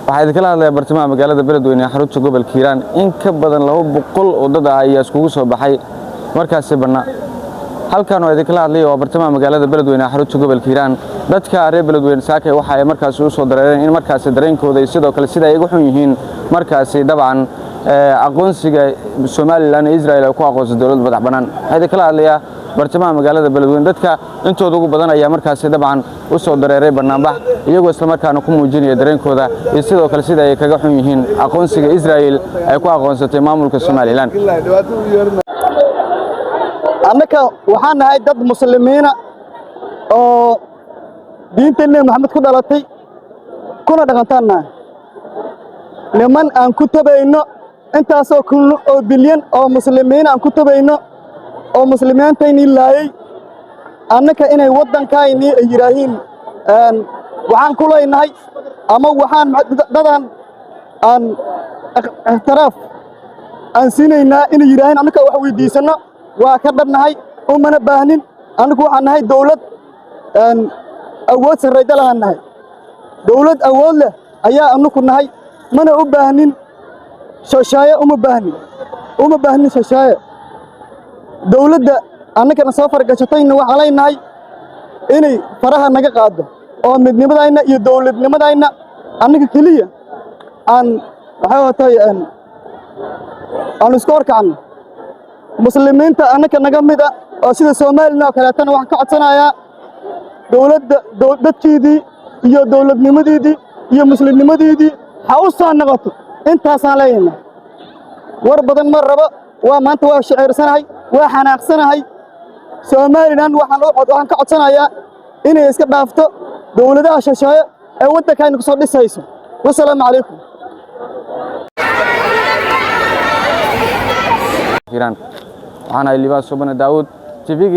waxaa idin kala hadlaya bartamaha magaalada Beledweyne ee xarunta gobolka Hiiraan in ka badan 200 oo dad ah ayaa iskugu soo baxay markaasi banna halkan oo idin kala hadlaya waa bartamaha magaalada Beledweyne ee xarunta gobolka Hiiraan dadka reer Beledweyne saakay waxa ay markaasi u soo dareereen in markaasi dareenkooda iyo sidoo kale sida ay ugu xun yihiin markaasi dabcan aqoonsiga Soomaaliland iyo Israa'iil ay ku aqoonsan dawlad madax banaan waxaa idin kala hadlaya bartamaha magaalada Beledweyne dadka intooda ugu badan ayaa markaasi dabcan u soo dareeray barnaamij iyagoo isla markaana ku muujinaya dareenkooda iyo sidoo kale sida ay kaga xun yihiin aqoonsiga Israa'iil ay ku aqoonsatay maamulka Soomaaliland annaka waxaan nahay dad muslimiina oo diinteena Maxamed ku dhalatay kuna dhaqantaana niman aan ku tabayno intaasoo kun oo bilyan oo muslimiin aan ku tabayno oo muslimiintayni laayay annaka inay wadankayni ay yiraahiin waxaan ku leenahay ama waxaan dadan aan ihtiraaf aan siinayna inay yiraahiin annaka wax weydiisano waa ka dhannahay umana baahnin annagu waxaan nahay dawlad awood sarreeyda lahaanahay dawlad awood leh ayaa annagu nahay mana u baahnin shashaaye uma baahnin shashaaye dawladda annagana soo fargashatayna waxaan leenahay inay faraha naga qaado oo midnimadayna iyo dawladnimadayna annaga kaliya aan waxa watay aan isku horkacno muslimiinta annaka naga mid ah oo sida Soomaaliland oo kale tan wax ka codsanayaa dawladda dadkeedii iyo dawladnimadeedii iyo muslimnimadeedii ha u soo noqoto intaas aan leeyahay war badan ma rabo waa maanta waa shaciirsanahay waa xanaaqsanahay Soomaaliland waxaan ka codsanayaa inay iska dhaafto dawladaha shashaaye ee waddanka ku soo dhisayso wassalaamu calaykum Hiiraan waxaan ahay Libaas Subana Daawud TV-ga